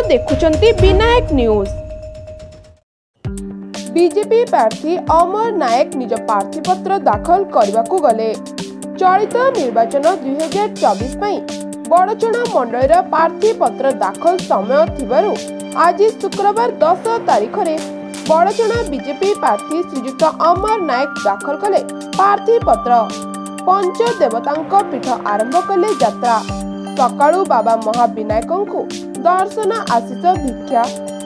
देखुचंती Vinayak news. BJP प्रार्थी अमर नायक निज प्रार्थीपत्र दाखल करने गले। चलित निर्वाचन 2024 बड़चणा मंडल प्रार्थीपत्र दाखल समय थिबारु आज शुक्रवार 10 तारीख में बड़चणा बीजेपी प्रार्थी श्रीजुक्त अमर नायक दाखल कले प्रार्थीपत्र। पंचदेवता पीठ आरंभ कले यात्रा। सकाळू बाबा महाविनायकों दर्शन आशीष भिक्षा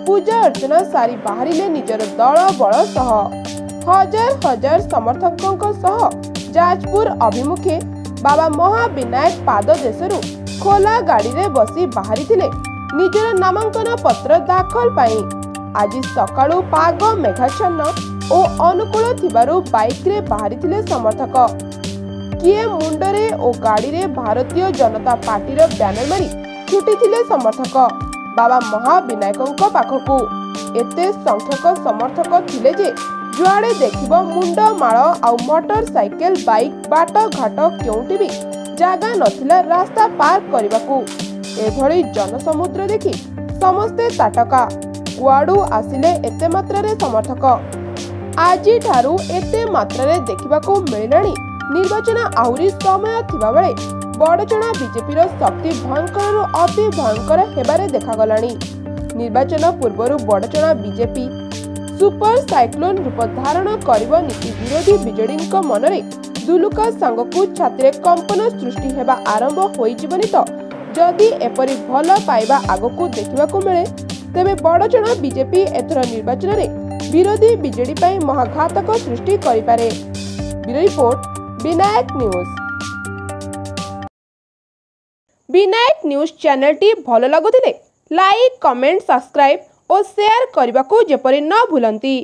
पूजा अर्चना सारी बाहरिले निजर दल बल सह हजार हजार समर्थकों सह जाजपुर अभिमुखे बाबा महाविनायक पाद देशरु खोला गाड़ी रे बसी बाहरी थिले निजर नामांकन पत्र दाखल पाई। आज सकाळू पाग मेघाच्छन्न और अनुकूल थिबारु बाइक रे बाहरी थिले समर्थक। किए मुंडरे और गाड़ी रे भारतीय जनता पार्टी रो बैनर मारी छुटी थिले समर्थक बाबा महाविनायकों पाखकू। एते संख्यक समर्थक थिले जे जुआड़े देखिबो मुंड माळ आउ मोटरसाइकेल बाइक बाट घाट केउटी भी जागा नथिला रास्ता पार करबाकू। एभली जनसमुद्र देखि समस्ते ताटका कुआडू आसिले एते मात्रा रे समर्थक। आजी ठारू एते मात्रा रे देखिबाकू मिललानी। निर्वाचन आहुरी समय थिबा बेले बड़चणा बीजेपी रो शक्ति भयंकर अति भयंकर हेबारे देखागलानी। निर्वाचन पूर्वरु बड़चणा बीजेपी सुपर साइक्लोन रूप धारण करिबो नीति विरोधी बिजेडीଙ୍କ मनरे दुलुका सांगकू छात्रे कंपन सृष्टि हेबा आरंभ होई जीवनी। तो जदि एपरि भल पाइबा आगकू देखिबाकू मिले तेबे बड़चणा बीजेपी एथर निर्वाचन रे विरोधी बिजेडी पई महाघातक सृष्टि करि पारे। Bureau report Vinayak news. Vinayak news channel T भल लगुथिले लाइक कमेंट सब्सक्राइब और शेयर करने को जेपरि न भूलंती।